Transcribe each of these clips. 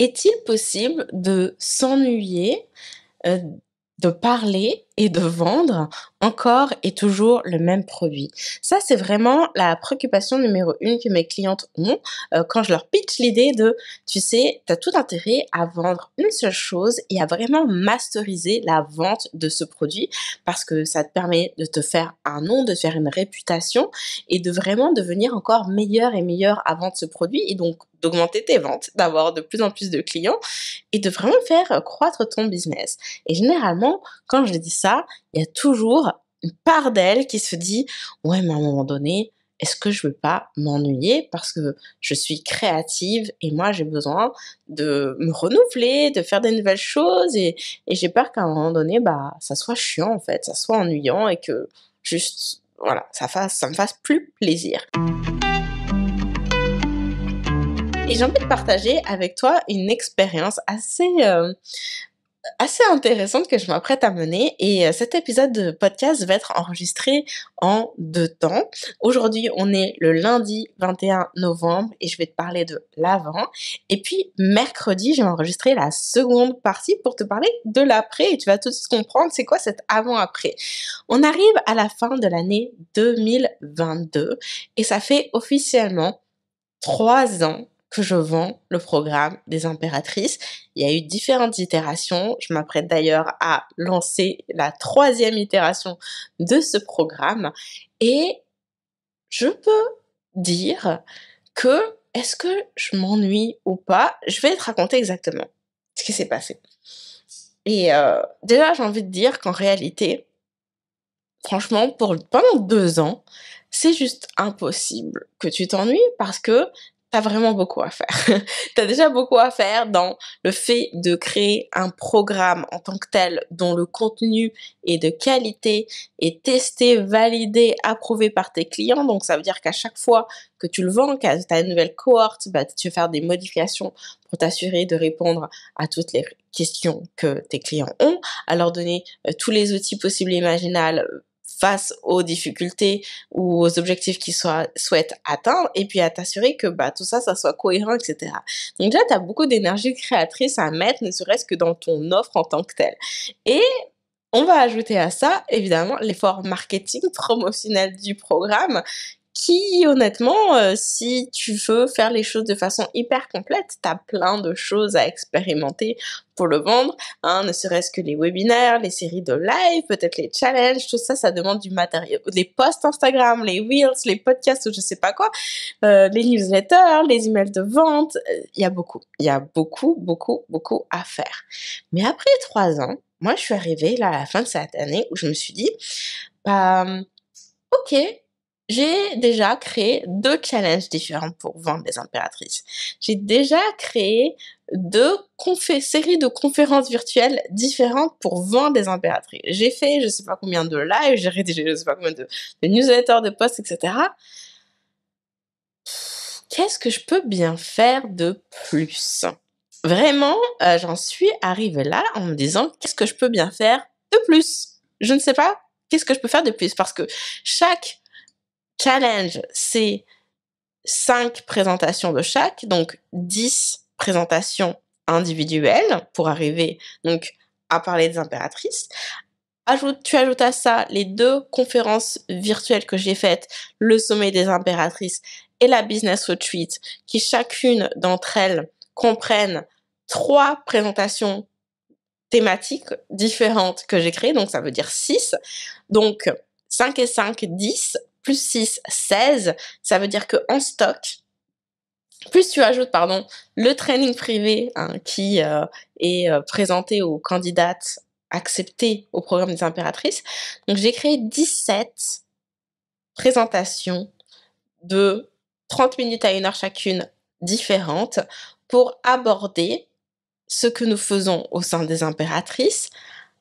Est-il possible de s'ennuyer, heu, de parler et de vendre encore et toujours le même produit? Ça, c'est vraiment la préoccupation numéro 1 que mes clientes ont, quand je leur pitch l'idée de: «Tu sais, tu as tout intérêt à vendre une seule chose et à vraiment masteriser la vente de ce produit parce que ça te permet de te faire un nom, de te faire une réputation et de vraiment devenir encore meilleur et meilleur à vendre ce produit et donc d'augmenter tes ventes, d'avoir de plus en plus de clients et de vraiment faire croître ton business». Et généralement, quand je dis ça, il y a toujours une part d'elle qui se dit: «Ouais, mais à un moment donné, est-ce que je veux pas m'ennuyer? Parce que je suis créative et moi j'ai besoin de me renouveler, de faire des nouvelles choses et j'ai peur qu'à un moment donné, bah, ça soit chiant en fait, ça soit ennuyant et que juste, voilà, ça me fasse plus plaisir». Et j'ai envie de partager avec toi une expérience assez intéressante que je m'apprête à mener et cet épisode de podcast va être enregistré en 2 temps. Aujourd'hui, on est le lundi 21 novembre et je vais te parler de l'avant et puis mercredi, je vais enregistrer la seconde partie pour te parler de l'après et tu vas tout de suite comprendre c'est quoi cet avant-après. On arrive à la fin de l'année 2022 et ça fait officiellement 3 ans que je vends le programme des impératrices. Il y a eu différentes itérations. Je m'apprête d'ailleurs à lancer la 3e itération de ce programme et je peux dire que est-ce que je m'ennuie ou pas? Je vais te raconter exactement ce qui s'est passé. Et déjà, j'ai envie de dire qu'en réalité, franchement, pendant 2 ans, c'est juste impossible que tu t'ennuies parce que tu as vraiment beaucoup à faire. Tu as déjà beaucoup à faire dans le fait de créer un programme en tant que tel dont le contenu est de qualité, est testé, validé, approuvé par tes clients. Donc ça veut dire qu'à chaque fois que tu le vends, que tu as une nouvelle cohorte, bah, tu vas faire des modifications pour t'assurer de répondre à toutes les questions que tes clients ont, à leur donner tous les outils possibles et imaginables face aux difficultés ou aux objectifs qu'ils souhaitent atteindre et puis à t'assurer que bah, tout ça, ça soit cohérent, etc. Donc déjà, tu as beaucoup d'énergie créatrice à mettre, ne serait-ce que dans ton offre en tant que telle. Et on va ajouter à ça, évidemment, l'effort marketing promotionnel du programme qui, honnêtement, si tu veux faire les choses de façon hyper complète, tu as plein de choses à expérimenter pour le vendre, hein, ne serait-ce que les webinaires, les séries de live, peut-être les challenges, tout ça, ça demande du matériel. Les posts Instagram, les reels, les podcasts ou je sais pas quoi, les newsletters, les emails de vente, il y a beaucoup. Il y a beaucoup, beaucoup, beaucoup à faire. Mais après 3 ans, moi, je suis arrivée là à la fin de cette année où je me suis dit: «Bah, OK, j'ai déjà créé 2 challenges différents pour vendre les impératrices. J'ai déjà créé 2 séries de conférences virtuelles différentes pour vendre des impératrices. J'ai fait je sais pas combien de lives, j'ai rédigé je sais pas combien de newsletters, de posts, etc. Qu'est-ce que je peux bien faire de plus? Vraiment, j'en suis arrivée là en me disant: «Qu'est-ce que je peux bien faire de plus?» Je ne sais pas qu'est-ce que je peux faire de plus parce que chaque challenge, c'est 5 présentations de chaque, donc 10 présentations individuelles pour arriver donc à parler des impératrices. Tu ajoutes à ça les 2 conférences virtuelles que j'ai faites, le sommet des impératrices et la business retreat, qui chacune d'entre elles comprennent 3 présentations thématiques différentes que j'ai créées, donc ça veut dire 6. Donc 5 et 5, 10, plus 6, 16. Ça veut dire qu'en stock, plus tu ajoutes, pardon, le training privé hein, qui est présenté aux candidates acceptées au programme des impératrices. Donc j'ai créé 17 présentations de 30 minutes à 1 heure chacune différentes pour aborder ce que nous faisons au sein des impératrices,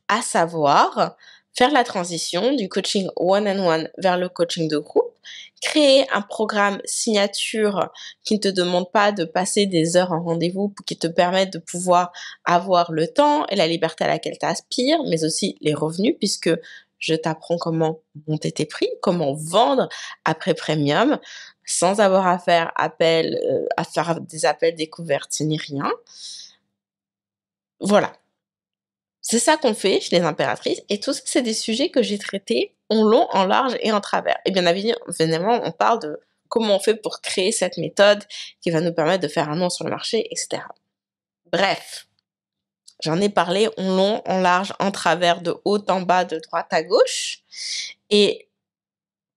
à savoir faire la transition du coaching one-on-one vers le coaching de groupe, créer un programme signature qui ne te demande pas de passer des heures en rendez-vous, qui te permette de pouvoir avoir le temps et la liberté à laquelle tu aspires, mais aussi les revenus, puisque je t'apprends comment monter tes prix, comment vendre après premium, sans avoir à faire à faire des appels découvertes ni rien. Voilà. C'est ça qu'on fait chez les impératrices et tout ça, c'est des sujets que j'ai traités en long, en large et en travers. Et bien évidemment, on parle de comment on fait pour créer cette méthode qui va nous permettre de faire un nom sur le marché, etc. Bref, j'en ai parlé en long, en large, en travers, de haut en bas, de droite à gauche. Et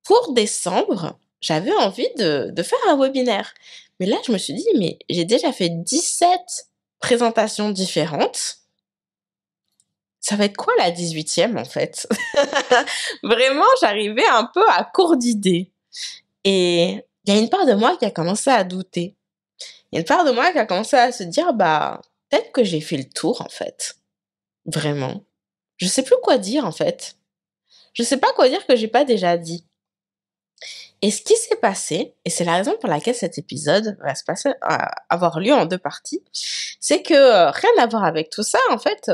pour décembre, j'avais envie de faire un webinaire. Mais là, je me suis dit, mais j'ai déjà fait 17 présentations différentes. Ça va être quoi la 18e en fait? Vraiment, j'arrivais un peu à court d'idées. Et il y a une part de moi qui a commencé à douter. Il y a une part de moi qui a commencé à se dire, bah, peut-être que j'ai fait le tour en fait. Vraiment. Je sais plus quoi dire en fait. Je sais pas quoi dire que j'ai pas déjà dit. Et ce qui s'est passé, et c'est la raison pour laquelle cet épisode va avoir lieu en 2 parties, c'est que rien à voir avec tout ça, en fait,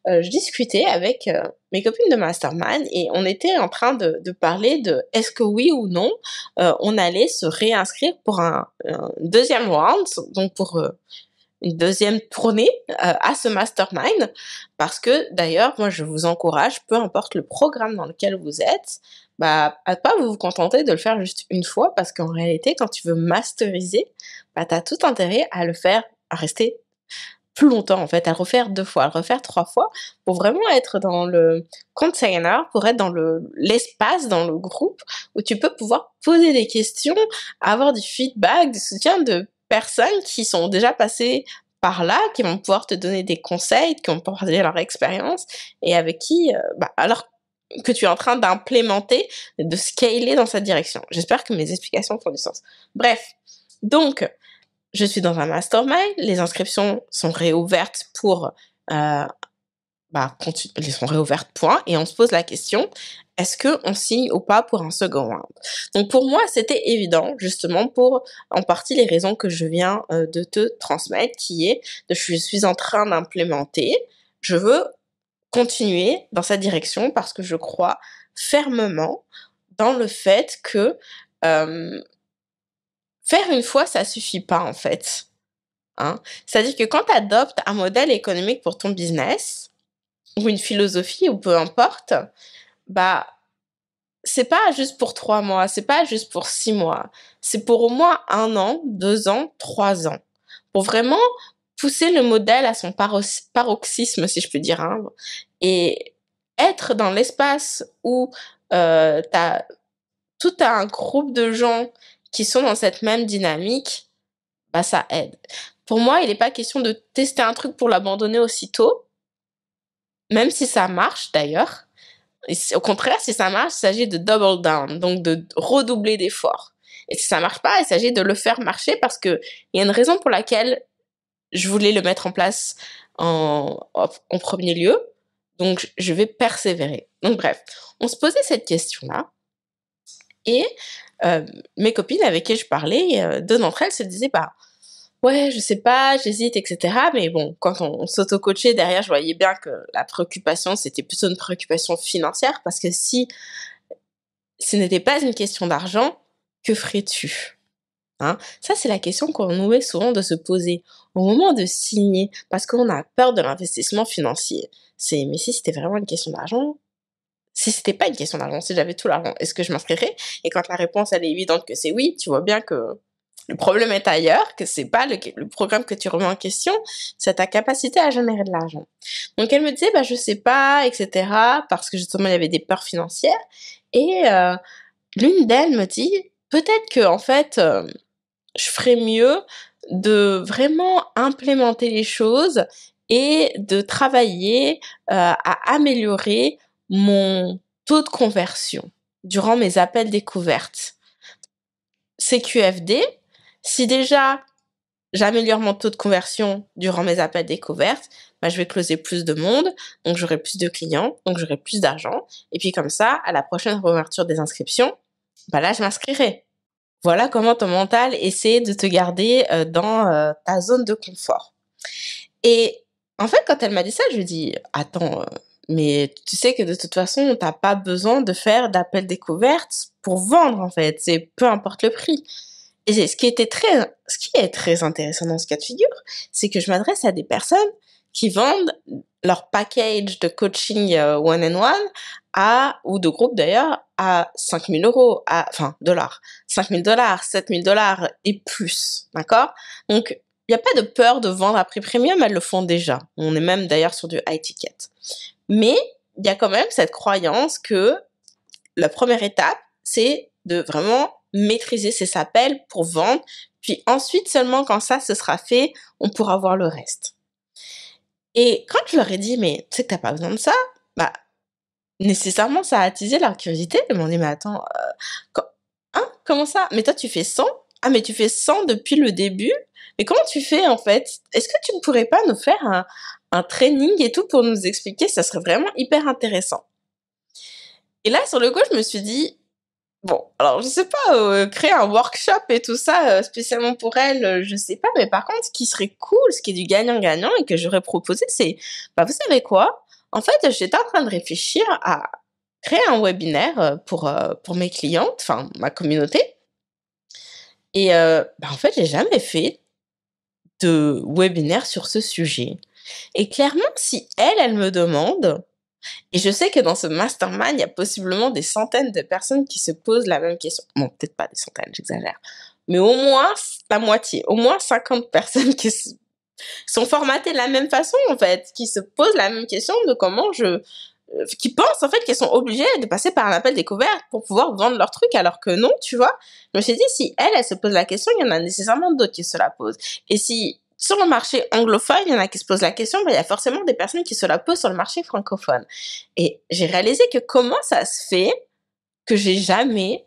je discutais avec mes copines de mastermind et on était en train de parler de est-ce que oui ou non on allait se réinscrire pour un deuxième round, donc pour une deuxième tournée à ce mastermind, parce que d'ailleurs, moi je vous encourage, peu importe le programme dans lequel vous êtes, bah, à pas vous contenter de le faire juste une fois, parce qu'en réalité, quand tu veux masteriser, bah, t'as tout intérêt à le faire, à rester plus longtemps en fait, à le refaire 2 fois, à le refaire 3 fois, pour vraiment être dans le container, pour être dans l'espace, dans le groupe, où tu peux pouvoir poser des questions, avoir du feedback, du soutien de personnes qui sont déjà passées par là, qui vont pouvoir te donner des conseils, qui vont partager leur expérience, et avec qui, bah, alors que tu es en train d'implémenter, de scaler dans cette direction. J'espère que mes explications font du sens. Bref, donc, je suis dans un mastermind, les inscriptions sont réouvertes pour, elles sont réouvertes, point, et on se pose la question, est-ce qu'on signe ou pas pour un second round? Donc pour moi, c'était évident, justement, pour en partie les raisons que je viens de te transmettre, qui est, je suis en train d'implémenter, je veux continuer dans cette direction parce que je crois fermement dans le fait que faire une fois, ça suffit pas, en fait. Hein. C'est-à-dire que quand tu adoptes un modèle économique pour ton business, ou une philosophie, ou peu importe, bah, c'est pas juste pour 3 mois, c'est pas juste pour 6 mois. C'est pour au moins 1 an, 2 ans, 3 ans. Pour vraiment pousser le modèle à son paroxysme, si je peux dire, hein, et être dans l'espace où t'as tout un groupe de gens qui sont dans cette même dynamique, bah ça aide. Pour moi, il n'est pas question de tester un truc pour l'abandonner aussitôt, même si ça marche d'ailleurs. Au contraire, si ça marche, il s'agit de double down, donc de redoubler d'efforts. Et si ça marche pas, il s'agit de le faire marcher parce que il y a une raison pour laquelle je voulais le mettre en place en premier lieu. Donc, je vais persévérer. Donc, bref, on se posait cette question-là. Et mes copines avec qui je parlais, 2 d'entre elles se disaient, bah, ouais, je sais pas, j'hésite, etc. Mais bon, quand on s'auto-coachait derrière, je voyais bien que la préoccupation, c'était plutôt une préoccupation financière, parce que si ce n'était pas une question d'argent, que ferais-tu? Hein? Ça, c'est la question qu'on nous met souvent de se poser au moment de signer, parce qu'on a peur de l'investissement financier. Mais si c'était vraiment une question d'argent, si c'était pas une question d'argent, si j'avais tout l'argent, est-ce que je m'inscrirais? Et quand la réponse, elle est évidente que c'est oui, tu vois bien que le problème est ailleurs, que c'est pas le programme que tu remets en question, c'est ta capacité à générer de l'argent. Donc elle me disait, bah je sais pas, etc. Parce que justement, il y avait des peurs financières. Et l'une d'elles me dit, peut-être que en fait, je ferais mieux de vraiment implémenter les choses et de travailler à améliorer mon taux de conversion durant mes appels découvertes. CQFD, si déjà j'améliore mon taux de conversion durant mes appels découvertes, bah, je vais closer plus de monde, donc j'aurai plus de clients, donc j'aurai plus d'argent. Et puis comme ça, à la prochaine réouverture des inscriptions, bah là, je m'inscrirai. Voilà comment ton mental essaie de te garder dans ta zone de confort. Et en fait, quand elle m'a dit ça, je lui ai dit, attends, mais tu sais que de toute façon, t'as pas besoin de faire d'appels découvertes pour vendre, en fait. C'est peu importe le prix. Et ce qui est très intéressant dans ce cas de figure, c'est que je m'adresse à des personnes qui vendent leur package de coaching one-on-one ou de groupe d'ailleurs, à 5 000 €, enfin dollars, 5 000 $, 7 000 $ et plus, d'accord? Donc, il n'y a pas de peur de vendre à prix premium, elles le font déjà. On est même d'ailleurs sur du high ticket. Mais il y a quand même cette croyance que la première étape, c'est de vraiment maîtriser ses appels pour vendre, puis ensuite seulement quand ça se sera fait, on pourra voir le reste. Et quand je leur ai dit, mais tu sais que t'as pas besoin de ça, bah, nécessairement ça a attisé leur curiosité. Ils m'ont dit, mais attends, comment ça? Mais toi tu fais 100? Ah, mais tu fais 100 depuis le début? Mais comment tu fais en fait? Est-ce que tu ne pourrais pas nous faire un training et tout pour nous expliquer? Ça serait vraiment hyper intéressant. Et là, sur le coup, je me suis dit, bon, alors je sais pas, créer un workshop et tout ça, spécialement pour elle, je sais pas, mais par contre, ce qui serait cool, ce qui est du gagnant-gagnant et que j'aurais proposé, c'est, bah, vous savez quoi? En fait, j'étais en train de réfléchir à créer un webinaire pour mes clientes, enfin, ma communauté. Et bah, en fait, j'ai jamais fait de webinaire sur ce sujet. Et clairement, si elle me demande, et je sais que dans ce mastermind, il y a possiblement des centaines de personnes qui se posent la même question. Bon, peut-être pas des centaines, j'exagère. Mais au moins la moitié, au moins 50 personnes qui sont formatées de la même façon, en fait, qui se posent la même question de qui pensent, en fait, qu'elles sont obligées de passer par un appel découverte pour pouvoir vendre leur truc, alors que non, tu vois. Je me suis dit, si elle se pose la question, il y en a nécessairement d'autres qui se la posent. Et si sur le marché anglophone, il y en a qui se posent la question, ben, il y a forcément des personnes qui se la posent sur le marché francophone. Et j'ai réalisé que comment ça se fait que j'ai jamais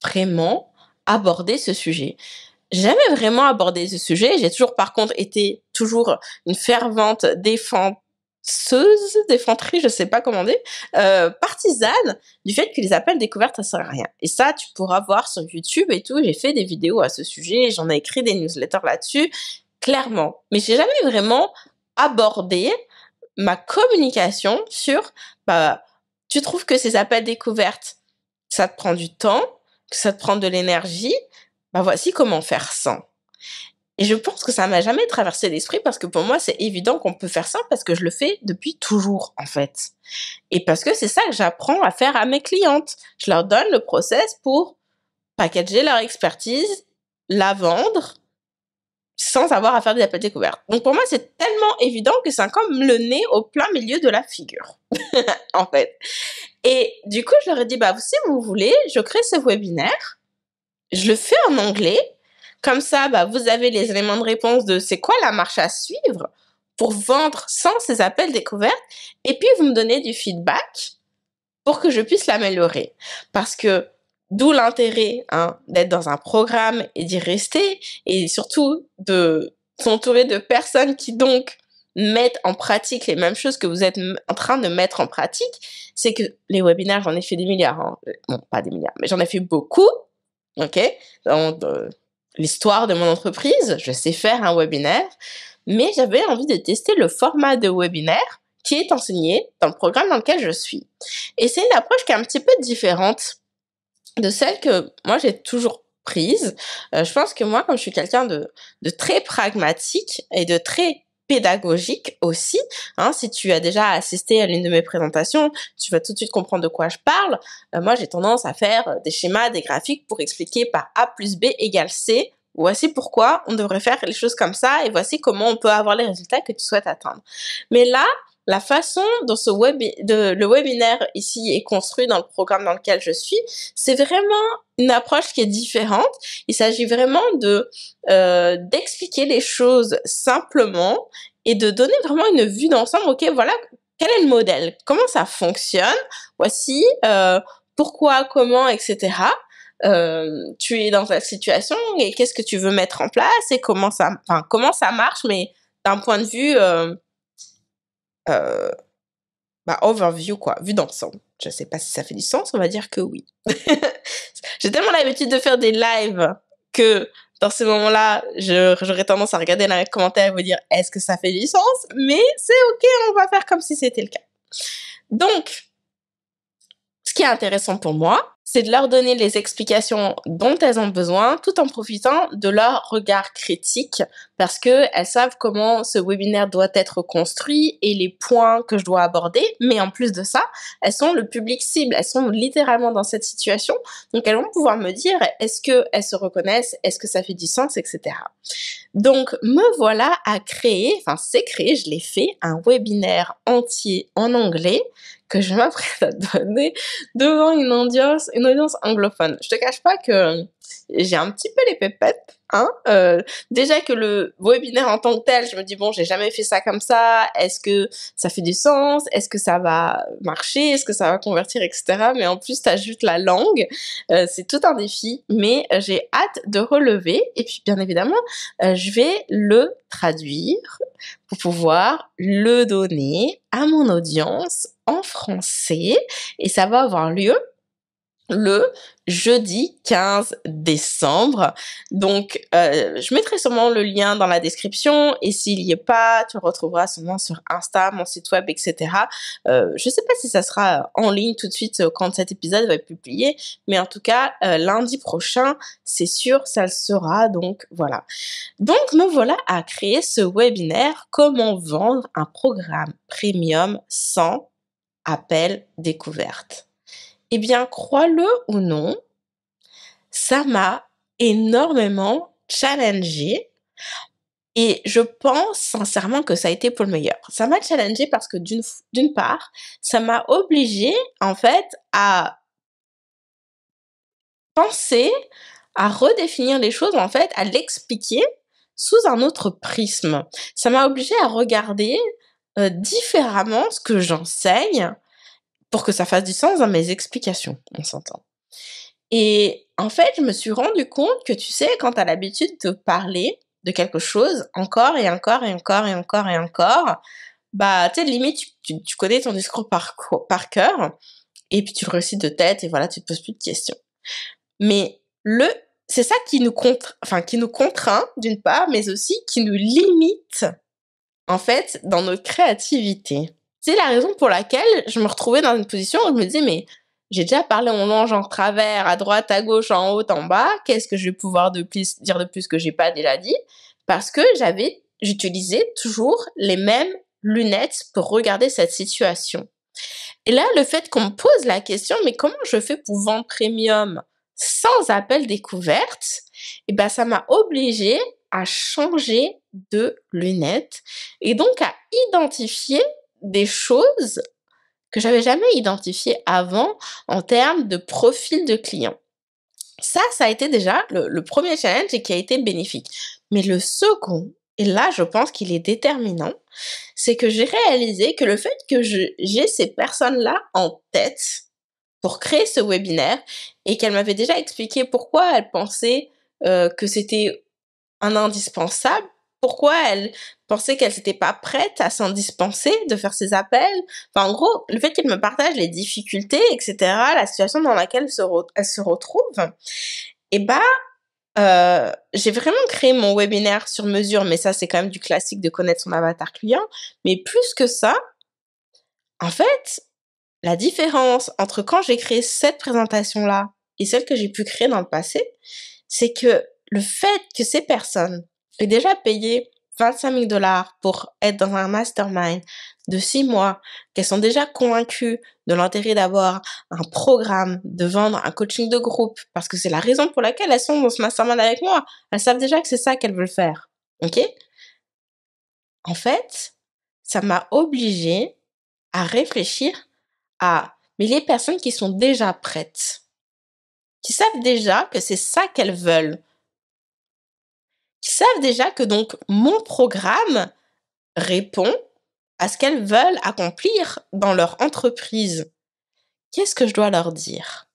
vraiment abordé ce sujet. J'ai jamais vraiment abordé ce sujet. J'ai toujours, par contre, été toujours une fervente défendrice, je sais pas comment dire, partisane du fait que les appels découvertes, ça sert à rien. Et ça, tu pourras voir sur YouTube et tout. J'ai fait des vidéos à ce sujet, j'en ai écrit des newsletters là-dessus, clairement. Mais j'ai jamais vraiment abordé ma communication sur, bah, tu trouves que ces appels découvertes, ça te prend du temps, que ça te prend de l'énergie, bah voici comment faire sans. Et je pense que ça m'a jamais traversé l'esprit parce que pour moi, c'est évident qu'on peut faire ça parce que je le fais depuis toujours, en fait. Et parce que c'est ça que j'apprends à faire à mes clientes. Je leur donne le process pour packager leur expertise, la vendre, sans avoir à faire des appels découvertes. Donc pour moi, c'est tellement évident que c'est comme le nez au plein milieu de la figure, en fait. Et du coup, je leur ai dit, bah, si vous voulez, je crée ce webinaire, je le fais en anglais, comme ça, bah, vous avez les éléments de réponse de c'est quoi la marche à suivre pour vendre sans ces appels découvertes, et puis vous me donnez du feedback pour que je puisse l'améliorer. Parce que d'où l'intérêt d'être dans un programme et d'y rester, et surtout de s'entourer de personnes qui donc mettent en pratique les mêmes choses que vous êtes en train de mettre en pratique. C'est que les webinaires, j'en ai fait des milliards. Bon, pas des milliards, mais j'en ai fait beaucoup. Ok, dans l'histoire de mon entreprise, je sais faire un webinaire, mais j'avais envie de tester le format de webinaire qui est enseigné dans le programme dans lequel je suis. Et c'est une approche qui est un petit peu différente de celle que moi j'ai toujours prise. Je pense que moi, comme je suis quelqu'un de très pragmatique et de très pédagogique aussi, si tu as déjà assisté à l'une de mes présentations, tu vas tout de suite comprendre de quoi je parle. Moi, j'ai tendance à faire des schémas, des graphiques pour expliquer par A plus B égale C. Voici pourquoi on devrait faire les choses comme ça et voici comment on peut avoir les résultats que tu souhaites atteindre. Mais là, la façon dont le webinaire ici est construit dans le programme dans lequel je suis, c'est vraiment une approche qui est différente. Il s'agit vraiment d'expliquer les choses simplement et de donner vraiment une vue d'ensemble. Ok, voilà, quel est le modèle? Comment ça fonctionne? Voici pourquoi, comment, etc. Tu es dans ta situation et qu'est-ce que tu veux mettre en place et comment ça marche, mais d'un point de vue overview, quoi, vue d'ensemble. Je sais pas si ça fait du sens, on va dire que oui. J'ai tellement l'habitude de faire des lives que dans ces moments-là, j'aurais tendance à regarder dans les commentaires et vous dire est-ce que ça fait du sens? Mais c'est ok, on va faire comme si c'était le cas. Donc, ce qui est intéressant pour moi, c'est de leur donner les explications dont elles ont besoin, tout en profitant de leur regard critique, parce qu'elles savent comment ce webinaire doit être construit et les points que je dois aborder. Mais en plus de ça, elles sont le public cible, elles sont littéralement dans cette situation. Donc elles vont pouvoir me dire, est-ce qu'elles se reconnaissent, est-ce que ça fait du sens, etc. Donc me voilà à créer, enfin c'est créé, je l'ai fait, un webinaire entier en anglais que je m'apprête à donner devant une audience anglophone. Je te cache pas que j'ai un petit peu les pépettes, hein. Déjà que le webinaire en tant que tel, je me dis bon, j'ai jamais fait ça comme ça. Est-ce que ça fait du sens? Est-ce que ça va marcher? Est-ce que ça va convertir, etc. Mais en plus, t'ajoutes la langue. C'est tout un défi, mais j'ai hâte de relever. Et puis, bien évidemment, je vais le traduire pour pouvoir le donner à mon audience en français et ça va avoir lieu le jeudi 15 décembre. Donc, je mettrai sûrement le lien dans la description et s'il y est pas, tu le retrouveras sûrement sur Insta, mon site web, etc. Je sais pas si ça sera en ligne tout de suite quand cet épisode va être publié, mais en tout cas, lundi prochain, c'est sûr, ça le sera. Donc, voilà. Donc, me voilà à créer ce webinaire « Comment vendre un programme premium sans appel découverte ». Eh bien, crois-le ou non, ça m'a énormément challengée et je pense sincèrement que ça a été pour le meilleur. Ça m'a challengée parce que d'une part, ça m'a obligée en fait à penser, à redéfinir les choses, en fait, à l'expliquer sous un autre prisme. Ça m'a obligée à regarder différemment ce que j'enseigne pour que ça fasse du sens dans mes explications, on s'entend. Et en fait, je me suis rendu compte que, tu sais, quand tu as l'habitude de parler de quelque chose encore et encore et encore et encore et encore, bah, tu sais, limite, tu connais ton discours par cœur et puis tu le récites de tête et voilà, tu te poses plus de questions. Mais c'est ça qui nous contraint d'une part, mais aussi qui nous limite, en fait, dans notre créativité. C'est la raison pour laquelle je me retrouvais dans une position où je me disais, mais j'ai déjà parlé mon langue en travers, à droite, à gauche, en haut, en bas. Qu'est-ce que je vais pouvoir dire de plus que j'ai pas déjà dit? Parce que j'utilisais toujours les mêmes lunettes pour regarder cette situation. Et là, le fait qu'on me pose la question, mais comment je fais pour vendre premium sans appel découverte? Eh ben, ça m'a obligée à changer de lunettes et donc à identifier des choses que j'avais jamais identifiées avant en termes de profil de client. Ça a été déjà le premier challenge et qui a été bénéfique. Mais le second, et là je pense qu'il est déterminant, c'est que j'ai réalisé que le fait que j'ai ces personnes-là en tête pour créer ce webinaire et qu'elles m'avaient déjà expliqué pourquoi elles pensaient que c'était un indispensable, pourquoi elles pensaient qu'elles n'étaient pas prêtes à s'en dispenser de faire ces appels. Enfin, en gros, le fait qu'elles me partagent les difficultés, etc., la situation dans laquelle elles se retrouvent, et j'ai vraiment créé mon webinaire sur mesure, mais ça, c'est quand même du classique de connaître son avatar client. Mais plus que ça, en fait, la différence entre quand j'ai créé cette présentation-là et celle que j'ai pu créer dans le passé, c'est que le fait que ces personnes aient déjà payé 25 000 $ pour être dans un mastermind de 6 mois, qu'elles sont déjà convaincues de l'intérêt d'avoir un programme, de vendre un coaching de groupe, parce que c'est la raison pour laquelle elles sont dans ce mastermind avec moi. Elles savent déjà que c'est ça qu'elles veulent faire. Ok? En fait, ça m'a obligée à réfléchir mais les personnes qui sont déjà prêtes, qui savent déjà que c'est ça qu'elles veulent, qui savent déjà que donc mon programme répond à ce qu'elles veulent accomplir dans leur entreprise. Qu'est-ce que je dois leur dire?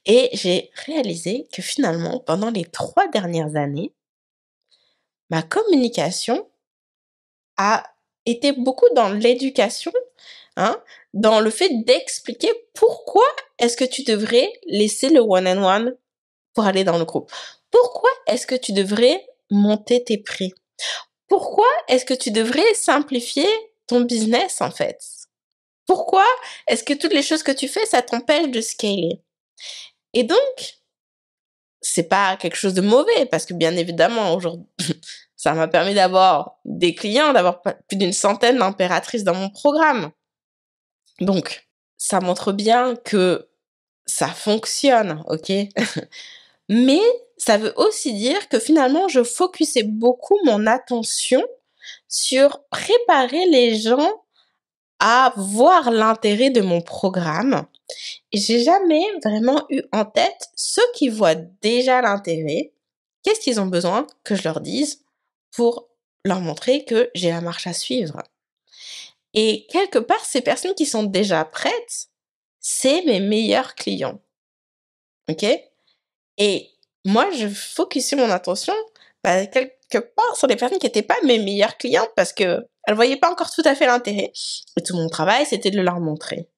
Et j'ai réalisé que finalement, pendant les 3 dernières années, ma communication a été beaucoup dans l'éducation, hein, dans le fait d'expliquer pourquoi est-ce que tu devrais laisser le one-on-one pour aller dans le groupe. Pourquoi est-ce que tu devrais monter tes prix? Pourquoi est-ce que tu devrais simplifier ton business, en fait? Pourquoi est-ce que toutes les choses que tu fais, ça t'empêche de scaler? Et donc, c'est pas quelque chose de mauvais parce que bien évidemment, aujourd'hui, ça m'a permis d'avoir des clients, d'avoir plus d'une centaine d'impératrices dans mon programme. Donc, ça montre bien que ça fonctionne, ok? Mais ça veut aussi dire que finalement, je focusais beaucoup mon attention sur préparer les gens à voir l'intérêt de mon programme. Et j'ai jamais vraiment eu en tête ceux qui voient déjà l'intérêt, qu'est-ce qu'ils ont besoin que je leur dise pour leur montrer que j'ai la marche à suivre. Et quelque part, ces personnes qui sont déjà prêtes, c'est mes meilleurs clients. Ok? Et moi, je focusais mon attention, quelque part sur les personnes qui n'étaient pas mes meilleures clientes parce que elles voyaient pas encore tout à fait l'intérêt. Et tout mon travail, c'était de le leur montrer.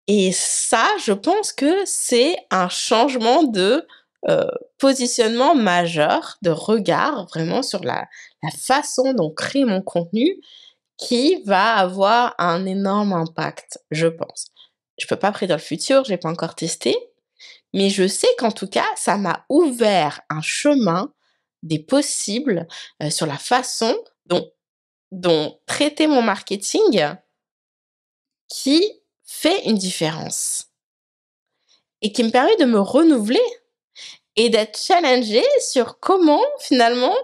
Et ça, je pense que c'est un changement de positionnement majeur, de regard vraiment sur la façon dont crée mon contenu qui va avoir un énorme impact, je pense. Je peux pas prédire le futur, j'ai pas encore testé, mais je sais qu'en tout cas, ça m'a ouvert un chemin des possibles sur la façon dont traiter mon marketing qui fait une différence et qui me permet de me renouveler et d'être challengée sur comment finalement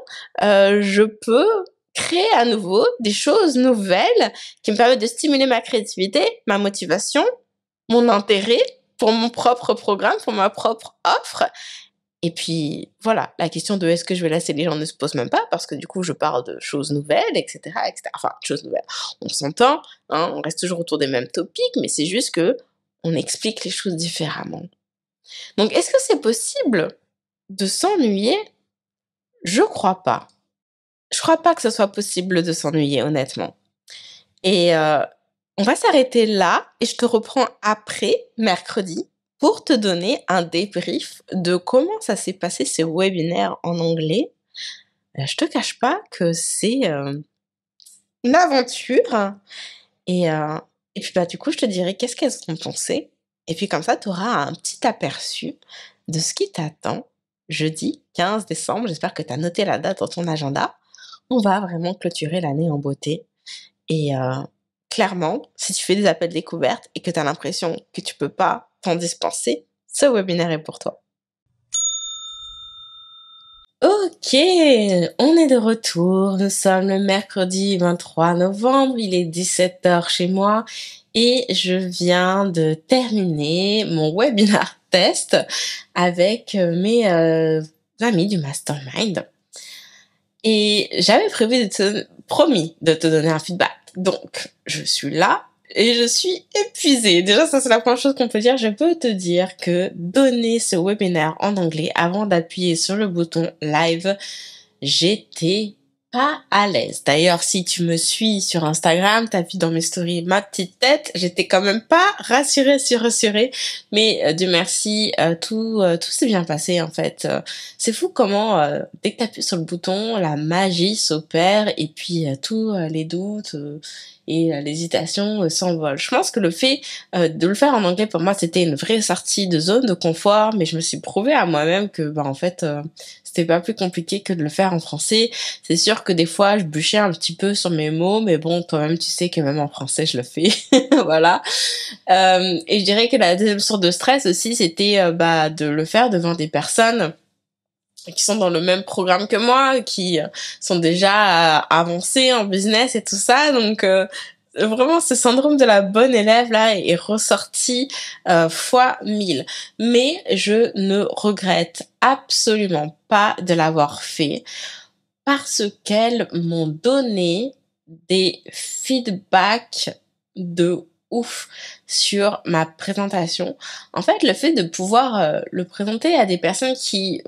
je peux créer à nouveau des choses nouvelles qui me permettent de stimuler ma créativité, ma motivation, mon intérêt pour mon propre programme, pour ma propre offre. Et puis voilà, la question de est-ce que je vais lasser les gens ne se pose même pas parce que du coup je parle de choses nouvelles, etc., etc. Enfin, choses nouvelles. On s'entend, hein, on reste toujours autour des mêmes topics, mais c'est juste que on explique les choses différemment. Donc, est-ce que c'est possible de s'ennuyer? Je crois pas. Je crois pas que ce soit possible de s'ennuyer, honnêtement. Et on va s'arrêter là et je te reprends après, mercredi, pour te donner un débrief de comment ça s'est passé ce webinaire en anglais. Je te cache pas que c'est une aventure et, euh, et puis bah du coup je te dirai qu'est-ce qu'elles ont pensé et puis comme ça tu auras un petit aperçu de ce qui t'attend jeudi 15 décembre. J'espère que tu as noté la date dans ton agenda. On va vraiment clôturer l'année en beauté et clairement, si tu fais des appels découvertes et que tu as l'impression que tu peux pas t'en dispenser, ce webinaire est pour toi. Ok, on est de retour. Nous sommes le mercredi 23 novembre. Il est 17h chez moi et je viens de terminer mon webinaire test avec mes amis du mastermind. Et j'avais promis de te donner un feedback. Donc, je suis là et je suis épuisée. Déjà, ça c'est la première chose qu'on peut dire. Je peux te dire que donner ce webinaire en anglais avant d'appuyer sur le bouton live, j'étais pas à l'aise. D'ailleurs, si tu me suis sur Instagram, t'as vu dans mes stories ma petite tête, j'étais quand même pas rassurée, mais Dieu merci, tout s'est bien passé en fait. C'est fou comment dès que t'appuies sur le bouton, la magie s'opère et puis tous les doutes et l'hésitation s'envolent. Je pense que le fait de le faire en anglais pour moi c'était une vraie sortie de zone de confort, mais je me suis prouvé à moi-même que en fait c'était pas plus compliqué que de le faire en français. C'est sûr que des fois, je bûchais un petit peu sur mes mots, mais bon, toi-même, tu sais que même en français, je le fais. Voilà. Et je dirais que la deuxième source de stress aussi, c'était de le faire devant des personnes qui sont dans le même programme que moi, qui sont déjà avancées en business et tout ça. Donc, vraiment, ce syndrome de la bonne élève là est ressorti fois 1000. Mais je ne regrette absolument pas de l'avoir fait parce qu'elles m'ont donné des feedbacks de ouf sur ma présentation. En fait, le fait de pouvoir le présenter à des personnes qui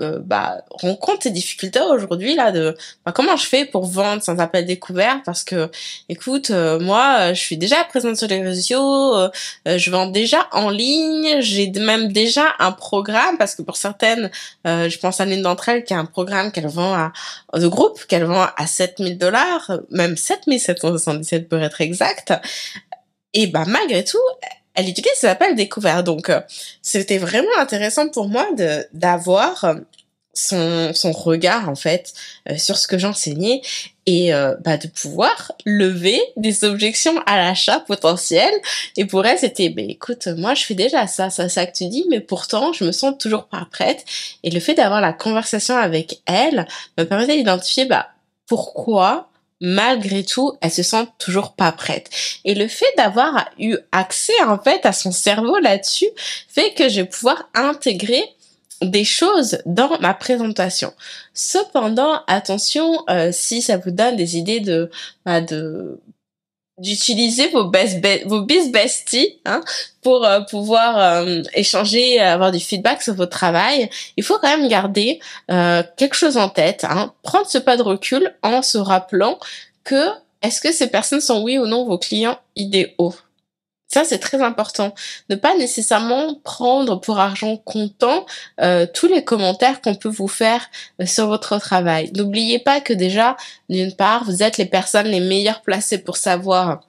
rencontrent ces difficultés aujourd'hui là de comment je fais pour vendre sans appel découvert parce que écoute moi je suis déjà présente sur les réseaux je vends déjà en ligne, j'ai même déjà un programme parce que pour certaines je pense à l'une d'entre elles qui a un programme qu'elle vend de groupe qu'elle vend à $7,000, même 7 777 pour être exact. Et malgré tout, elle utilise cet appel découvert. Donc, c'était vraiment intéressant pour moi d'avoir son regard, en fait, sur ce que j'enseignais et de pouvoir lever des objections à l'achat potentiel. Et pour elle, c'était, écoute, moi, je fais déjà ça que tu dis, mais pourtant, je me sens toujours pas prête. Et le fait d'avoir la conversation avec elle me permettait d'identifier, pourquoi malgré tout, elle se sent toujours pas prête. Et le fait d'avoir eu accès, en fait, à son cerveau là-dessus, fait que je vais pouvoir intégrer des choses dans ma présentation. Cependant, attention, si ça vous donne des idées d'utiliser vos biz besties, hein, pour pouvoir échanger, avoir du feedback sur votre travail, il faut quand même garder quelque chose en tête, hein, prendre ce pas de recul en se rappelant que est-ce que ces personnes sont oui ou non vos clients idéaux. Ça, c'est très important. Ne pas nécessairement prendre pour argent comptant tous les commentaires qu'on peut vous faire sur votre travail. N'oubliez pas que déjà, d'une part, vous êtes les personnes les meilleures placées pour savoir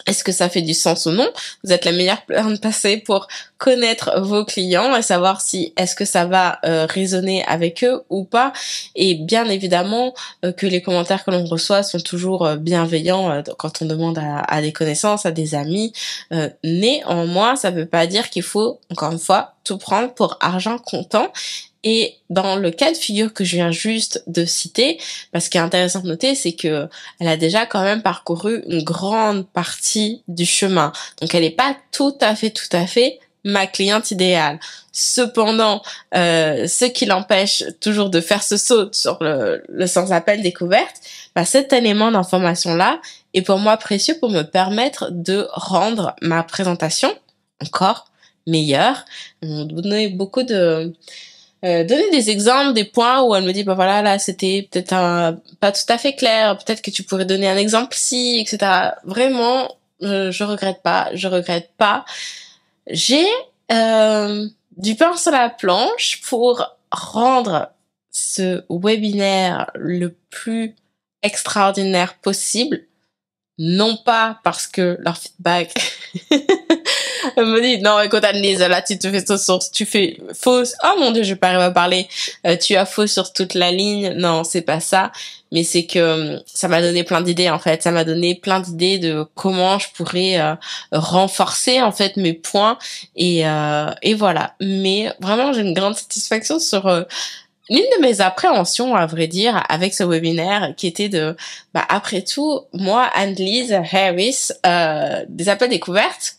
est-ce que ça fait du sens ou non. Vous êtes la meilleure personne placée pour connaître vos clients et savoir si est-ce que ça va résonner avec eux ou pas. Et bien évidemment que les commentaires que l'on reçoit sont toujours bienveillants quand on demande à des connaissances, à des amis. Néanmoins, ça veut pas dire qu'il faut, encore une fois, tout prendre pour argent comptant. Et dans le cas de figure que je viens juste de citer, ce qui est intéressant de noter, c'est que elle a déjà quand même parcouru une grande partie du chemin. Donc elle n'est pas tout à fait ma cliente idéale. Cependant, ce qui l'empêche toujours de faire ce saut sur le sans appel découverte, cet élément d'information-là est pour moi précieux pour me permettre de rendre ma présentation encore meilleure. On donnait beaucoup donner des exemples, des points où elle me dit, voilà, là, c'était peut-être pas tout à fait clair, peut-être que tu pourrais donner un exemple si, etc. Vraiment, je regrette pas. J'ai du pain sur la planche pour rendre ce webinaire le plus extraordinaire possible. Non pas parce que leur feedback elle me dit, non, écoute, Annelise, là, tu fais fausse. Oh mon Dieu, je vais pas arriver à parler. Tu as faux sur toute la ligne. Non, c'est pas ça. Mais c'est que ça m'a donné plein d'idées, en fait. Ça m'a donné plein d'idées de comment je pourrais renforcer, en fait, mes points. Et voilà. Mais vraiment, j'ai une grande satisfaction sur l'une de mes appréhensions, à vrai dire, avec ce webinaire, qui était après tout, moi, Annelise Harris, des appels découvertes,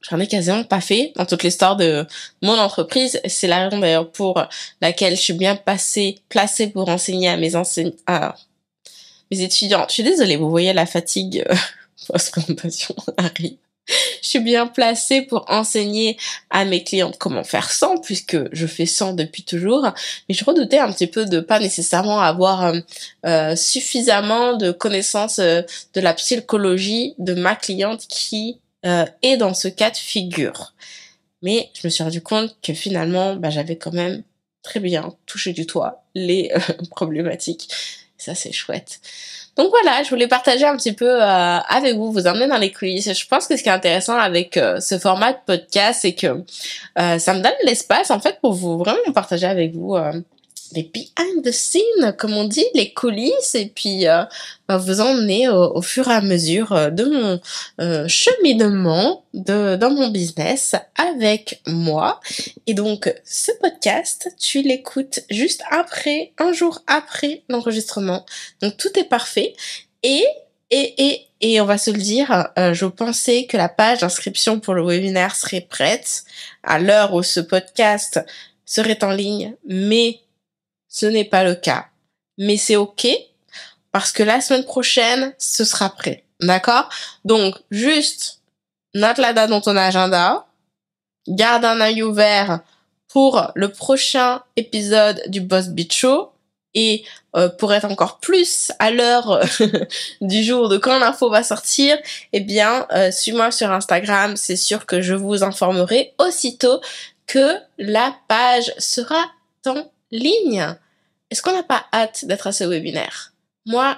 j'en ai quasiment pas fait dans toute l'histoire de mon entreprise. C'est la raison d'ailleurs pour laquelle je suis bien placée pour enseigner à mes étudiants. Je suis désolée, vous voyez la fatigue post-présentation arrive. Je suis bien placée pour enseigner à mes clientes comment faire sans, puisque je fais sans depuis toujours. Mais je redoutais un petit peu de pas nécessairement avoir suffisamment de connaissances de la psychologie de ma cliente qui est dans ce cas de figure. Mais je me suis rendu compte que finalement, j'avais quand même très bien touché du doigt les problématiques. Ça, c'est chouette. Donc voilà, je voulais partager un petit peu avec vous emmener dans les coulisses. Je pense que ce qui est intéressant avec ce format de podcast, c'est que ça me donne l'espace en fait pour vous vraiment partager avec vous les behind the scenes, comme on dit, les coulisses, et puis vous emmener au fur et à mesure de mon cheminement dans mon business avec moi. Et donc, ce podcast, tu l'écoutes juste après, un jour après l'enregistrement. Donc, tout est parfait. Et on va se le dire, je pensais que la page d'inscription pour le webinaire serait prête à l'heure où ce podcast serait en ligne, mais ce n'est pas le cas. Mais c'est OK, parce que la semaine prochaine, ce sera prêt. D'accord? Donc, juste, note la date dans ton agenda, garde un œil ouvert pour le prochain épisode du Boss Beat Show, et pour être encore plus à l'heure du jour de quand l'info va sortir, suis-moi sur Instagram, c'est sûr que je vous informerai aussitôt que la page sera en ligne. Est-ce qu'on n'a pas hâte d'être à ce webinaire? Moi,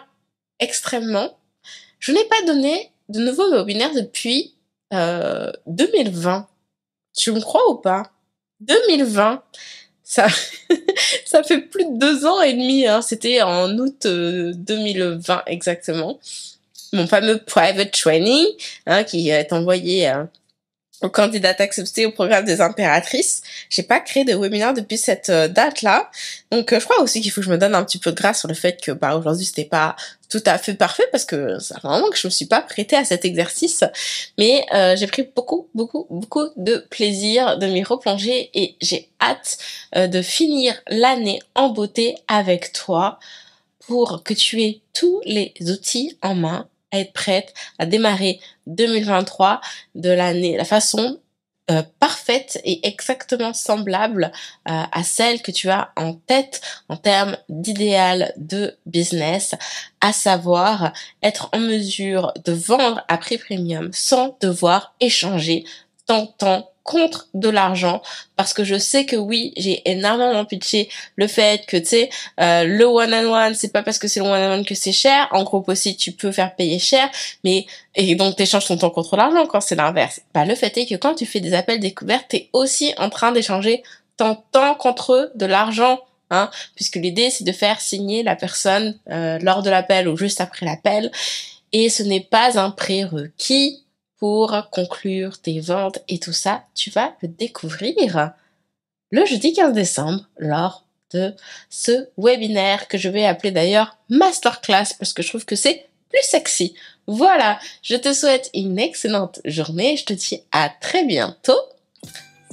extrêmement. Je n'ai pas donné de nouveau webinaire depuis 2020. Tu me crois ou pas? 2020, ça, ça fait plus de 2 ans et demi, hein. C'était en août 2020 exactement. Mon fameux private training, hein, qui est envoyé aux candidates acceptées au programme des impératrices. J'ai pas créé de webinaire depuis cette date-là. Donc, je crois aussi qu'il faut que je me donne un petit peu de grâce sur le fait que, aujourd'hui, c'était pas tout à fait parfait parce que ça fait un moment que je me suis pas prêtée à cet exercice. Mais, j'ai pris beaucoup, beaucoup, beaucoup de plaisir de m'y replonger et j'ai hâte de finir l'année en beauté avec toi pour que tu aies tous les outils en main à être prête à démarrer 2023 de la façon parfaite et exactement semblable à celle que tu as en tête en termes d'idéal de business, à savoir être en mesure de vendre à prix premium sans devoir échanger ton temps contre de l'argent, parce que je sais que oui, j'ai énormément pitché le fait que, tu sais, le one-on-one, c'est pas parce que c'est le one-on-one que c'est cher. En groupe aussi, tu peux faire payer cher, mais, et donc t'échanges ton temps contre l'argent quand c'est l'inverse. Bah, le fait est que quand tu fais des appels découvertes, t'es aussi en train d'échanger ton temps contre de l'argent, hein, puisque l'idée, c'est de faire signer la personne, lors de l'appel ou juste après l'appel, et ce n'est pas un prérequis pour conclure tes ventes et tout ça. Tu vas le découvrir le jeudi 15 décembre lors de ce webinaire que je vais appeler d'ailleurs Masterclass parce que je trouve que c'est plus sexy. Voilà, je te souhaite une excellente journée. Je te dis à très bientôt.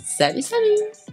Salut, salut!